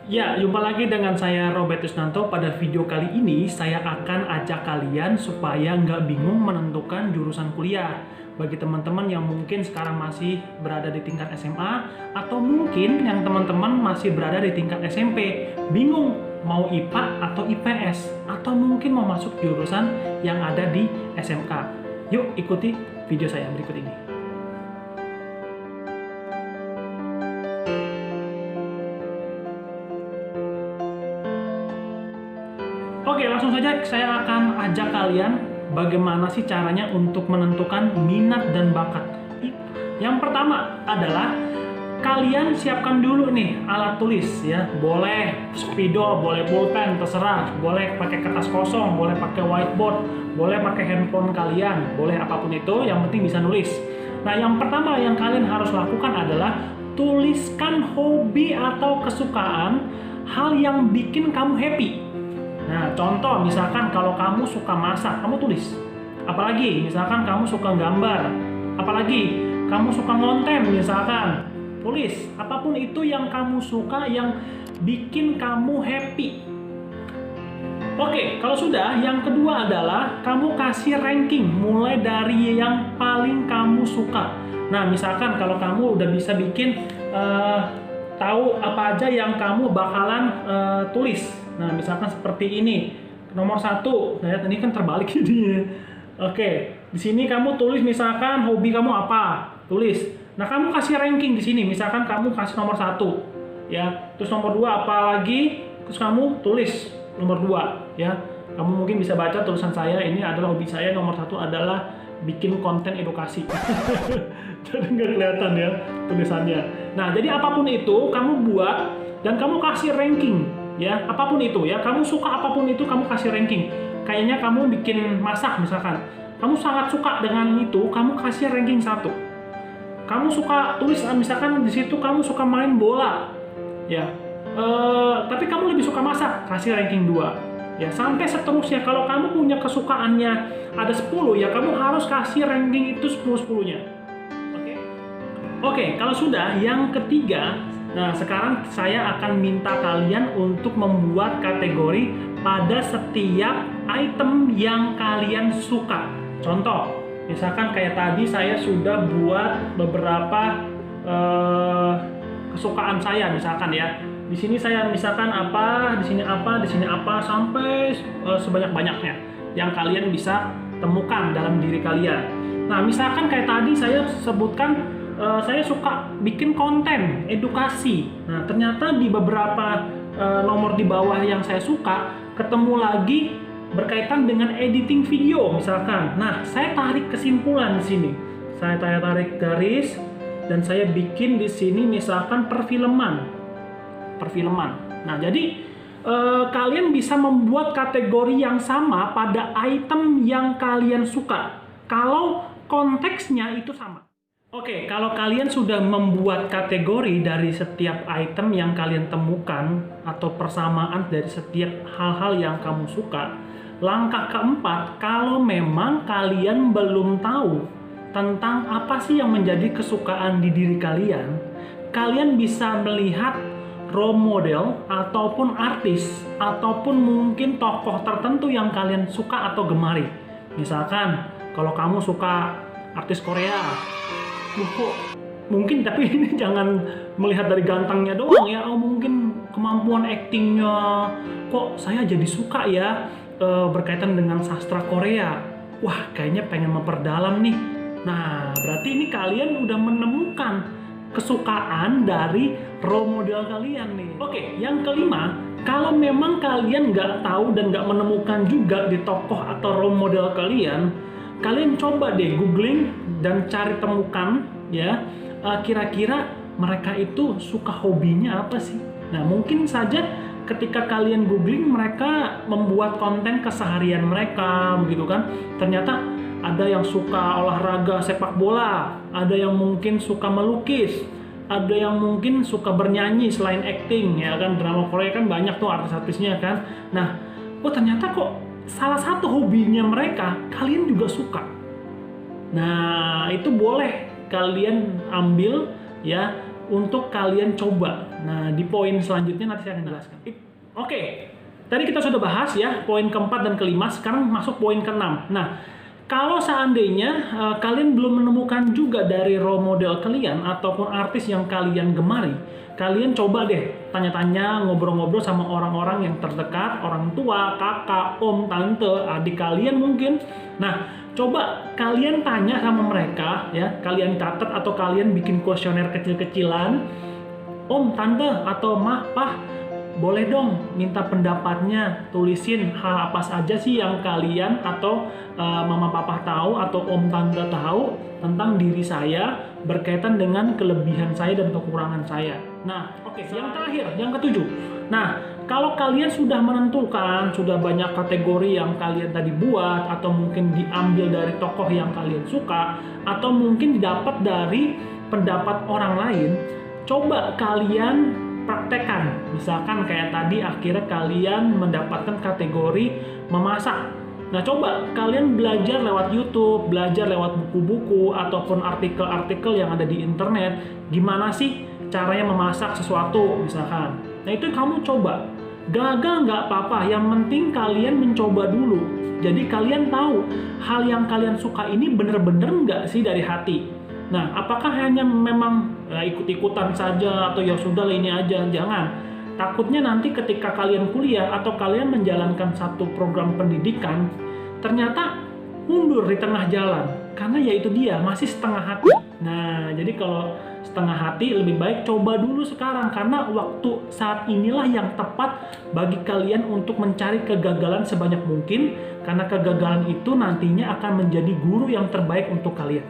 Ya, jumpa lagi dengan saya Robert Yusnanto. Pada video kali ini, saya akan ajak kalian supaya nggak bingung menentukan jurusan kuliah. Bagi teman-teman yang mungkin sekarang masih berada di tingkat SMA, atau mungkin yang teman-teman masih berada di tingkat SMP, bingung mau IPA atau IPS, atau mungkin mau masuk jurusan yang ada di SMK. Yuk, ikuti video saya berikut ini. Oke, langsung saja saya akan ajak kalian bagaimana sih caranya untuk menentukan minat dan bakat. Yang pertama adalah kalian siapkan dulu nih alat tulis ya. Boleh spidol, boleh pulpen, terserah. Boleh pakai kertas kosong, boleh pakai whiteboard, boleh pakai handphone kalian, boleh apapun itu, yang penting bisa nulis. Nah, yang pertama yang kalian harus lakukan adalah tuliskan hobi atau kesukaan, hal yang bikin kamu happy. Nah, contoh misalkan kalau kamu suka masak, kamu tulis. Apalagi misalkan kamu suka gambar, apalagi kamu suka ngonten misalkan, tulis. Apapun itu yang kamu suka, yang bikin kamu happy. Oke, kalau sudah, yang kedua adalah kamu kasih ranking mulai dari yang paling kamu suka. Nah, misalkan kalau kamu udah bisa bikin tahu apa aja yang kamu bakalan tulis. Nah, misalkan seperti ini, nomor 1. Nah, ini kan terbalik jadinya. Oke, di sini kamu tulis misalkan hobi kamu apa, tulis. Nah, kamu kasih ranking di sini, misalkan kamu kasih nomor 1, ya. Terus nomor 2 apa lagi, terus kamu tulis nomor 2, ya. Kamu mungkin bisa baca tulisan saya, ini adalah hobi saya, nomor 1 adalah bikin konten edukasi. Jadi nggak kelihatan ya tulisannya. Nah, jadi apapun itu kamu buat dan kamu kasih ranking. Ya, apapun itu ya, kamu suka apapun itu kamu kasih ranking. Kayaknya kamu bikin masak misalkan, kamu sangat suka dengan itu, kamu kasih ranking 1. Kamu suka tulis misalkan di situ kamu suka main bola, ya. Tapi kamu lebih suka masak, kasih ranking 2. Ya, sampai seterusnya. Kalau kamu punya kesukaannya ada 10 ya, kamu harus kasih ranking itu 10-10-nya. Oke, kalau sudah, yang ketiga. Nah, sekarang saya akan minta kalian untuk membuat kategori pada setiap item yang kalian suka. Contoh, misalkan kayak tadi saya sudah buat beberapa kesukaan saya, misalkan ya. Di sini saya misalkan apa, di sini apa, di sini apa, sampai sebanyak-banyaknya yang kalian bisa temukan dalam diri kalian. Nah, misalkan kayak tadi saya sebutkan saya suka bikin konten edukasi. Nah, ternyata di beberapa nomor di bawah yang saya suka ketemu lagi berkaitan dengan editing video misalkan. Nah, saya tarik kesimpulan di sini. Saya tarik garis dan saya bikin di sini misalkan perfilman. Nah, jadi kalian bisa membuat kategori yang sama pada item yang kalian suka kalau konteksnya itu sama. Oke, kalau kalian sudah membuat kategori dari setiap item yang kalian temukan atau persamaan dari setiap hal-hal yang kamu suka, langkah keempat, kalau memang kalian belum tahu tentang apa sih yang menjadi kesukaan di diri kalian, kalian bisa melihat role model ataupun artis ataupun mungkin tokoh tertentu yang kalian suka atau gemari. Misalkan kalau kamu suka artis Korea, kok mungkin, tapi ini jangan melihat dari gantengnya doang ya. Mungkin kemampuan aktingnya, kok saya jadi suka ya berkaitan dengan sastra Korea. Wah, kayaknya pengen memperdalam nih. Nah, berarti ini kalian udah menemukan kesukaan dari role model kalian nih. Oke, yang kelima, kalau memang kalian nggak tahu dan nggak menemukan juga di tokoh atau role model kalian, kalian coba deh googling dan cari temukan ya, kira-kira mereka itu suka hobinya apa sih. Nah, mungkin saja ketika kalian googling mereka membuat konten keseharian mereka begitu kan, ternyata ada yang suka olahraga sepak bola, ada yang mungkin suka melukis, ada yang mungkin suka bernyanyi selain acting ya kan. Drama Korea kan banyak tuh artis-artisnya kan. Nah, ternyata kok salah satu hobinya mereka kalian juga suka. Nah, itu boleh kalian ambil ya, untuk kalian coba. Nah, di poin selanjutnya nanti saya akan jelaskan. Oke, tadi kita sudah bahas ya poin keempat dan kelima, sekarang masuk poin keenam. Nah, kalau seandainya kalian belum menemukan juga dari role model kalian ataupun artis yang kalian gemari, kalian coba deh tanya-tanya, ngobrol-ngobrol sama orang-orang yang terdekat, orang tua, kakak, om, tante, adik kalian mungkin. Nah, coba kalian tanya sama mereka ya, kalian catat atau kalian bikin kuesioner kecil-kecilan. Om, tante, atau mah, pah, boleh dong minta pendapatnya, tulisin hal apa saja sih yang kalian atau mama papa tahu atau om tante tahu tentang diri saya berkaitan dengan kelebihan saya dan kekurangan saya. Nah, oke, yang terakhir, yang ketujuh. Nah, kalau kalian sudah menentukan, sudah banyak kategori yang kalian tadi buat, atau mungkin diambil dari tokoh yang kalian suka, atau mungkin didapat dari pendapat orang lain, coba kalian praktekkan. Misalkan kayak tadi akhirnya kalian mendapatkan kategori memasak. Nah, coba kalian belajar lewat YouTube, belajar lewat buku-buku ataupun artikel-artikel yang ada di internet, gimana sih caranya memasak sesuatu misalkan. Nah, itu kamu coba. Gagal nggak apa-apa, yang penting kalian mencoba dulu. Jadi kalian tahu hal yang kalian suka ini bener-bener nggak sih dari hati. Nah, apakah hanya memang ikut-ikutan saja atau ya sudah ini aja? Jangan. Takutnya nanti ketika kalian kuliah atau kalian menjalankan satu program pendidikan, ternyata mundur di tengah jalan. Karena ya itu dia, masih setengah hati. Nah, jadi kalau setengah hati lebih baik coba dulu sekarang. Karena waktu saat inilah yang tepat bagi kalian untuk mencari kegagalan sebanyak mungkin. Karena kegagalan itu nantinya akan menjadi guru yang terbaik untuk kalian.